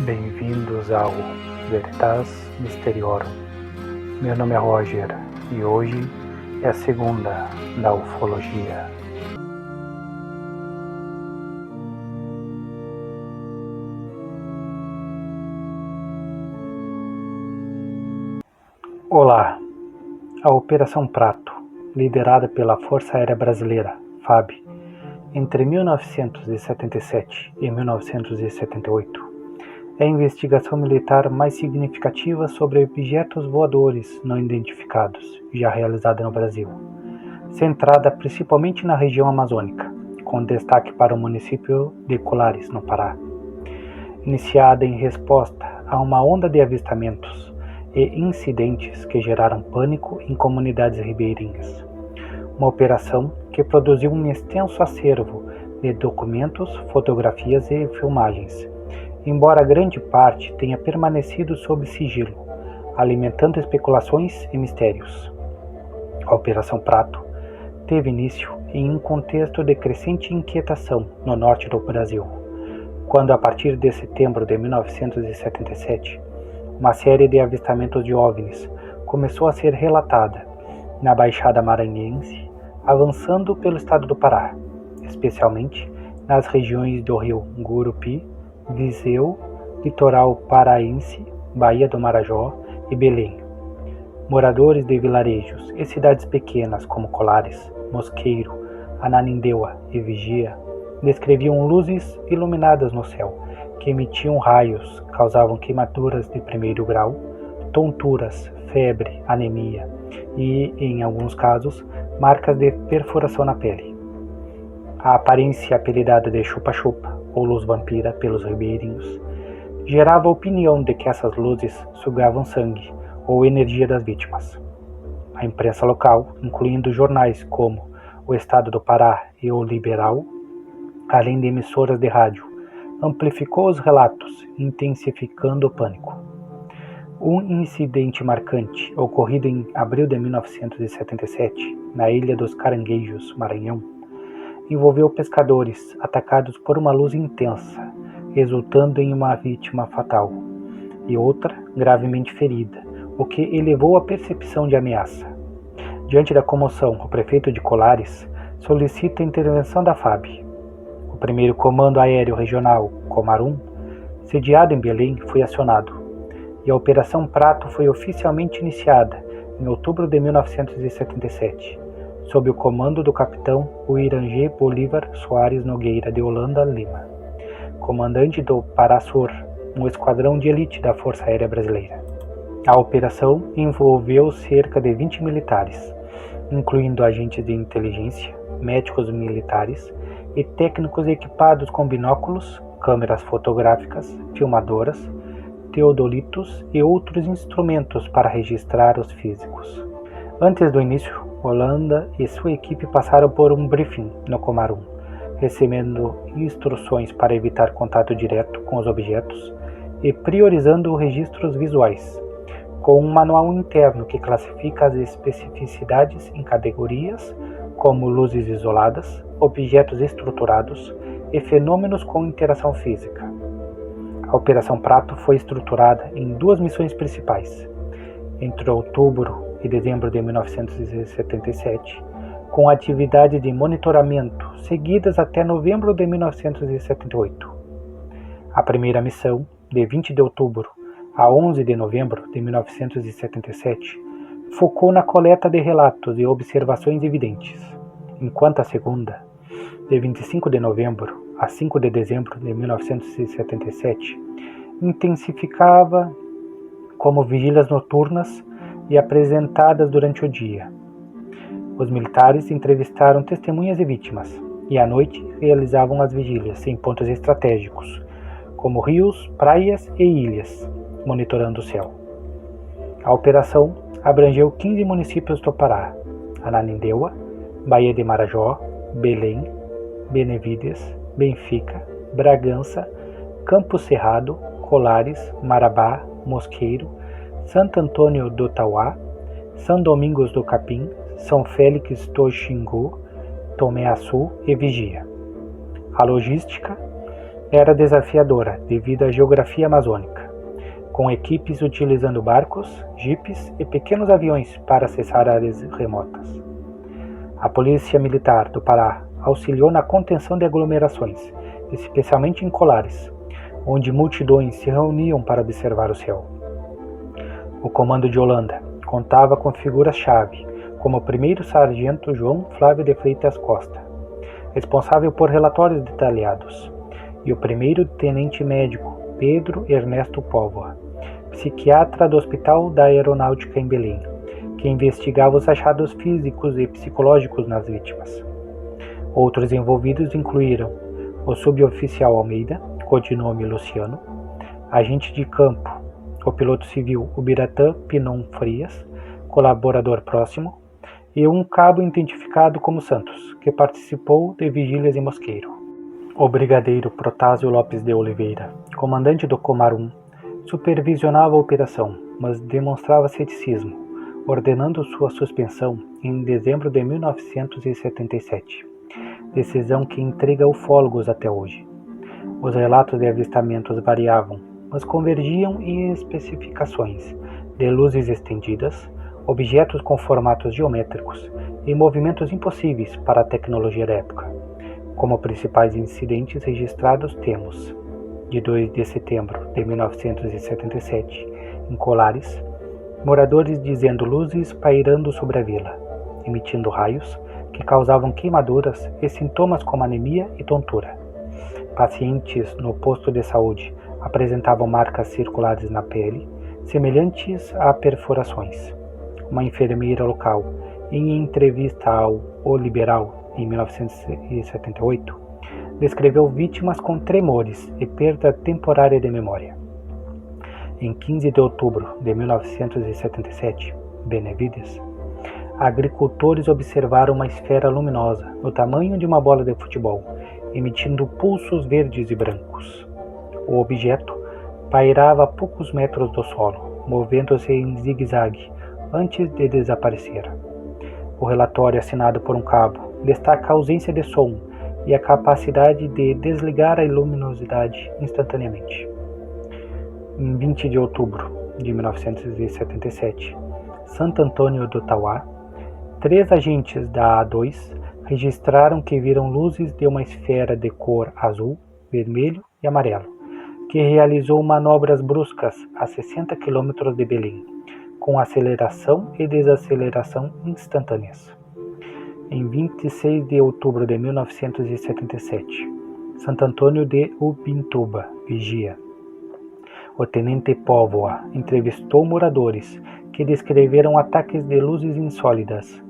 Bem-vindos ao Veritas Mysteriorum. Meu nome é Roger e hoje é a segunda da ufologia. Olá! A Operação Prato, liderada pela Força Aérea Brasileira, FAB, entre 1977 e 1978, é a investigação militar mais significativa sobre objetos voadores não identificados já realizada no Brasil, centrada principalmente na região amazônica, com destaque para o município de Colares, no Pará. Iniciada em resposta a uma onda de avistamentos e incidentes que geraram pânico em comunidades ribeirinhas. Uma operação que produziu um extenso acervo de documentos, fotografias e filmagens, embora grande parte tenha permanecido sob sigilo, alimentando especulações e mistérios. A Operação Prato teve início em um contexto de crescente inquietação no norte do Brasil, quando, a partir de setembro de 1977, uma série de avistamentos de OVNIs começou a ser relatada na Baixada Maranhense, avançando pelo estado do Pará, especialmente nas regiões do rio Gurupi, Viseu, Litoral Paraense, Baía do Marajó e Belém. Moradores de vilarejos e cidades pequenas como Colares, Mosqueiro, Ananindeua e Vigia descreviam luzes iluminadas no céu, que emitiam raios, causavam queimaduras de primeiro grau, tonturas, febre, anemia e, em alguns casos, marcas de perfuração na pele. A aparência apelidada de chupa-chupa, ou luz vampira pelos ribeirinhos, gerava a opinião de que essas luzes sugavam sangue ou energia das vítimas. A imprensa local, incluindo jornais como O Estado do Pará e O Liberal, além de emissoras de rádio, amplificou os relatos, intensificando o pânico. Um incidente marcante, ocorrido em abril de 1977, na Ilha dos Caranguejos, Maranhão, envolveu pescadores atacados por uma luz intensa, resultando em uma vítima fatal, e outra gravemente ferida, o que elevou a percepção de ameaça. Diante da comoção, o prefeito de Colares solicita a intervenção da FAB. O primeiro Comando Aéreo Regional, Comarum, sediado em Belém, foi acionado, e a Operação Prato foi oficialmente iniciada em outubro de 1977, sob o comando do capitão Uirangê Bolívar Soares Nogueira de Holanda Lima, comandante do Pará-Sur, um esquadrão de elite da Força Aérea Brasileira. A operação envolveu cerca de 20 militares, incluindo agentes de inteligência, médicos militares e técnicos equipados com binóculos, câmeras fotográficas, filmadoras, teodolitos e outros instrumentos para registrar os físicos. Antes do início, Holanda e sua equipe passaram por um briefing no Comarum, recebendo instruções para evitar contato direto com os objetos e priorizando registros visuais, com um manual interno que classifica as especificidades em categorias como luzes isoladas, objetos estruturados e fenômenos com interação física. A Operação Prato foi estruturada em duas missões principais, entre outubro e dezembro de 1977, com atividades de monitoramento seguidas até novembro de 1978. A primeira missão, de 20 de outubro a 11 de novembro de 1977, focou na coleta de relatos e observações evidentes, enquanto a segunda, de 25 de novembro a 5 de dezembro de 1977, intensificava como vigílias noturnas e apresentadas durante o dia. Os militares entrevistaram testemunhas e vítimas, e à noite realizavam as vigílias em pontos estratégicos, como rios, praias e ilhas, monitorando o céu. A operação abrangeu 15 municípios do Pará: Ananindeua, Baía de Marajó, Belém, Benevides, Benfica, Bragança, Campo Cerrado, Colares, Marabá, Mosqueiro, Santo Antônio do Tauá, São Domingos do Capim, São Félix do Xingu, Tomé Açu e Vigia. A logística era desafiadora devido à geografia amazônica, com equipes utilizando barcos, jipes e pequenos aviões para acessar áreas remotas. A Polícia Militar do Pará auxiliou na contenção de aglomerações, especialmente em Colares, onde multidões se reuniam para observar o céu. O Comando de Holanda contava com figuras-chave, como o primeiro sargento João Flávio de Freitas Costa, responsável por relatórios detalhados, e o primeiro tenente médico Pedro Ernesto Póvoa, psiquiatra do Hospital da Aeronáutica em Belém, que investigava os achados físicos e psicológicos nas vítimas. Outros envolvidos incluíram o suboficial Almeida, codinome Luciano, agente de campo, o piloto civil Ubiratã Pinon Frias, colaborador próximo, e um cabo identificado como Santos, que participou de vigílias em Mosqueiro. O brigadeiro Protásio Lopes de Oliveira, comandante do Comar 1, supervisionava a operação, mas demonstrava ceticismo, ordenando sua suspensão em dezembro de 1977, decisão que intriga ufólogos até hoje. Os relatos de avistamentos variavam, mas convergiam em especificações de luzes estendidas, objetos com formatos geométricos e movimentos impossíveis para a tecnologia da época. Como principais incidentes registrados temos, de 2 de setembro de 1977, em Colares, moradores dizendo luzes pairando sobre a vila, emitindo raios que causavam queimaduras e sintomas como anemia e tontura. Pacientes no posto de saúde apresentavam marcas circulares na pele, semelhantes a perfurações. Uma enfermeira local, em entrevista ao O Liberal, em 1978, descreveu vítimas com tremores e perda temporária de memória. Em 15 de outubro de 1977, Benevides, agricultores observaram uma esfera luminosa do tamanho de uma bola de futebol, emitindo pulsos verdes e brancos. O objeto pairava a poucos metros do solo, movendo-se em zigue-zague antes de desaparecer. O relatório assinado por um cabo destaca a ausência de som e a capacidade de desligar a luminosidade instantaneamente. Em 20 de outubro de 1977, Santo Antônio do Tauá, 3 agentes da A2 registraram que viram luzes de uma esfera de cor azul, vermelho e amarelo, que realizou manobras bruscas a 60 km de Belém, com aceleração e desaceleração instantâneas. Em 26 de outubro de 1977, Santo Antônio de Ubintuba, Vigia. O tenente Póvoa entrevistou moradores que descreveram ataques de luzes insólidas,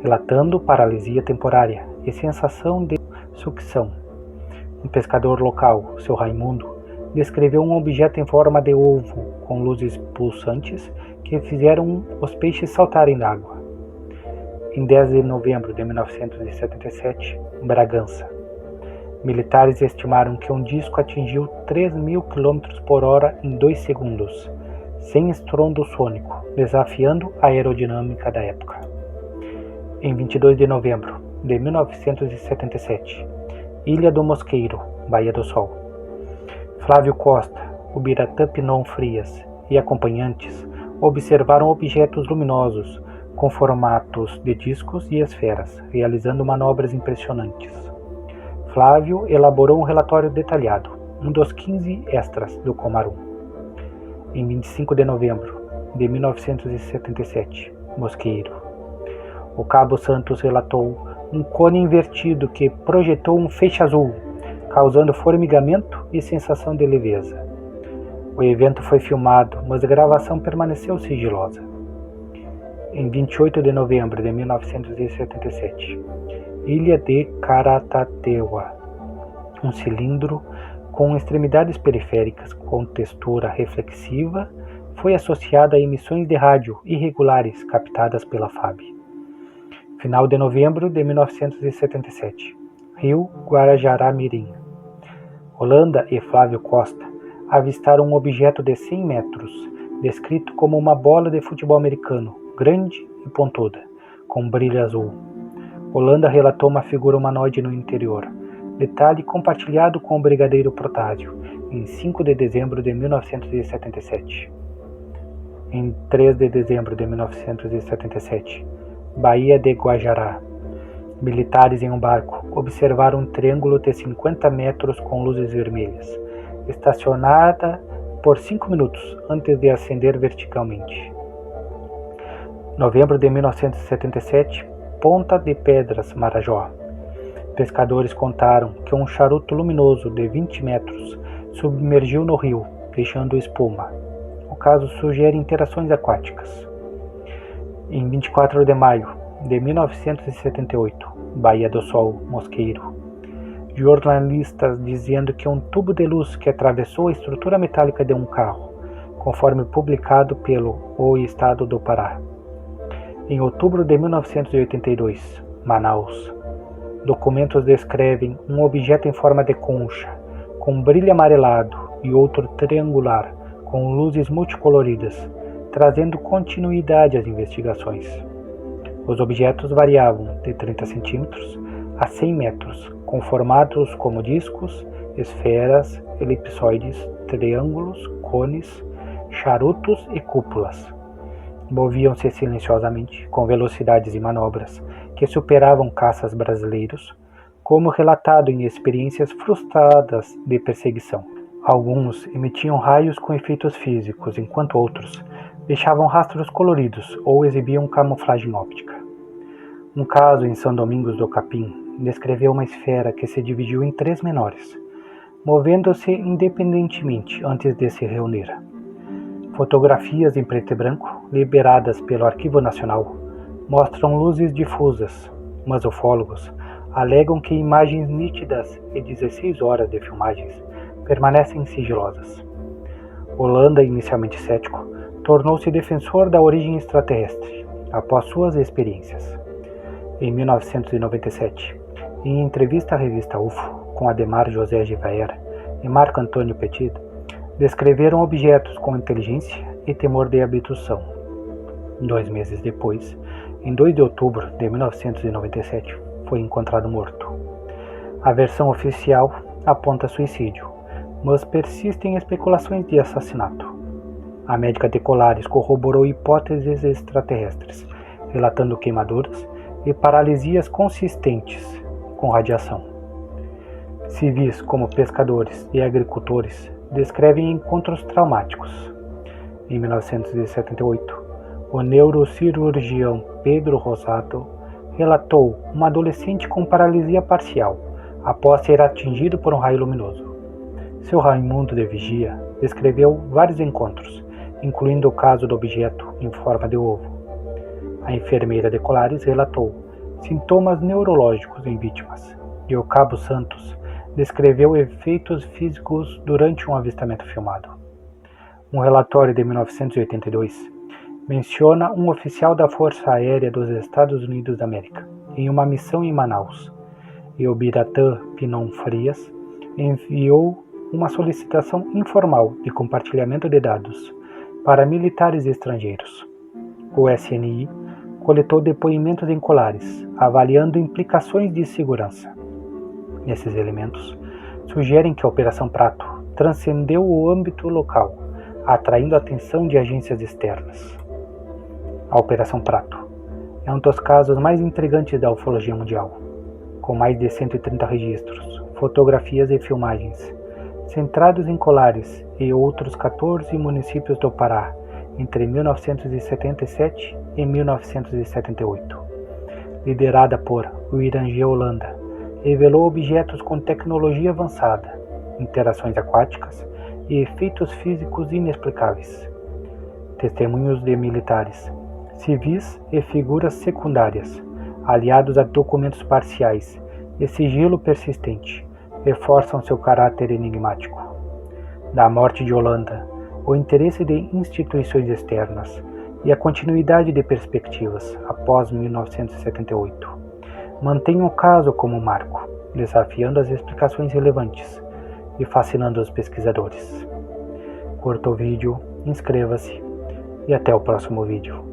relatando paralisia temporária e sensação de sucção. Um pescador local, seu Raimundo, descreveu um objeto em forma de ovo com luzes pulsantes que fizeram os peixes saltarem da água. Em 10 de novembro de 1977, em Bragança, militares estimaram que um disco atingiu 3.000 km por hora em 2 segundos, sem estrondo sônico, desafiando a aerodinâmica da época. Em 22 de novembro de 1977, Ilha do Mosqueiro, Baía do Sol. Flávio Costa, Ubiratã Pinon Frias e acompanhantes observaram objetos luminosos com formatos de discos e esferas, realizando manobras impressionantes. Flávio elaborou um relatório detalhado, um dos 15 extras do Comar 1. Em 25 de novembro de 1977, Mosqueiro. O cabo Santos relatou um cone invertido que projetou um feixe azul, causando formigamento e sensação de leveza. O evento foi filmado, mas a gravação permaneceu sigilosa. Em 28 de novembro de 1977, Ilha de Caratateua, um cilindro com extremidades periféricas com textura reflexiva, foi associado a emissões de rádio irregulares captadas pela FAB. Final de novembro de 1977, Rio Guarajará-Mirim. Holanda e Flávio Costa avistaram um objeto de 100 metros, descrito como uma bola de futebol americano, grande e pontuda, com brilho azul. Holanda relatou uma figura humanoide no interior, detalhe compartilhado com o brigadeiro Protásio, em 5 de dezembro de 1977. Em 3 de dezembro de 1977, Baía de Guajará. Militares em um barco observaram um triângulo de 50 metros com luzes vermelhas, estacionada por 5 minutos antes de ascender verticalmente. Novembro de 1977, Ponta de Pedras, Marajó. Pescadores contaram que um charuto luminoso de 20 metros submergiu no rio, deixando espuma. O caso sugere interações aquáticas. Em 24 de maio de 1978, Baía do Sol, Mosqueiro. Jornalistas dizendo que um tubo de luz que atravessou a estrutura metálica de um carro, conforme publicado pelo O Estado do Pará. Em outubro de 1982, Manaus. Documentos descrevem um objeto em forma de concha, com brilho amarelado, e outro triangular, com luzes multicoloridas, trazendo continuidade às investigações. Os objetos variavam de 30 centímetros a 100 metros, com formatos como discos, esferas, elipsoides, triângulos, cones, charutos e cúpulas. Moviam-se silenciosamente, com velocidades e manobras que superavam caças brasileiros, como relatado em experiências frustradas de perseguição. Alguns emitiam raios com efeitos físicos, enquanto outros deixavam rastros coloridos ou exibiam camuflagem óptica. Um caso em São Domingos do Capim descreveu uma esfera que se dividiu em 3 menores, movendo-se independentemente antes de se reunir. Fotografias em preto e branco, liberadas pelo Arquivo Nacional, mostram luzes difusas, mas ufólogos alegam que imagens nítidas e 16 horas de filmagens permanecem sigilosas. Holanda, inicialmente cético, tornou-se defensor da origem extraterrestre após suas experiências. Em 1997, em entrevista à revista UFO com Ademar José Givaer e Marco Antônio Petit, descreveram objetos com inteligência e temor de abdução. 2 meses depois, em 2 de outubro de 1997, foi encontrado morto. A versão oficial aponta suicídio, mas persistem especulações de assassinato. A médica de Colares corroborou hipóteses extraterrestres, relatando queimaduras e paralisias consistentes com radiação. Civis como pescadores e agricultores descrevem encontros traumáticos. Em 1978, o neurocirurgião Pedro Rosato relatou uma adolescente com paralisia parcial após ser atingido por um raio luminoso. Seu Raimundo de Vigia descreveu vários encontros, incluindo o caso do objeto em forma de ovo. A enfermeira de Colares relatou sintomas neurológicos em vítimas, e o Cabo Santos descreveu efeitos físicos durante um avistamento filmado. Um relatório de 1982 menciona um oficial da Força Aérea dos Estados Unidos da América em uma missão em Manaus, e o Biratã Pinon Frias enviou uma solicitação informal de compartilhamento de dados para militares estrangeiros. O SNI coletou depoimentos em Colares, avaliando implicações de segurança. Esses elementos sugerem que a Operação Prato transcendeu o âmbito local, atraindo a atenção de agências externas. A Operação Prato é um dos casos mais intrigantes da ufologia mundial, com mais de 130 registros, fotografias e filmagens, centrados em Colares e outros 14 municípios do Pará, entre 1977 e 1978. Liderada por Uirangê Holanda, revelou objetos com tecnologia avançada, interações aquáticas e efeitos físicos inexplicáveis. Testemunhos de militares, civis e figuras secundárias, aliados a documentos parciais e sigilo persistente, reforçam seu caráter enigmático. Da morte de Holanda, o interesse de instituições externas e a continuidade de perspectivas após 1978 mantêm o caso como marco, desafiando as explicações relevantes e fascinando os pesquisadores. Curta o vídeo, inscreva-se e até o próximo vídeo.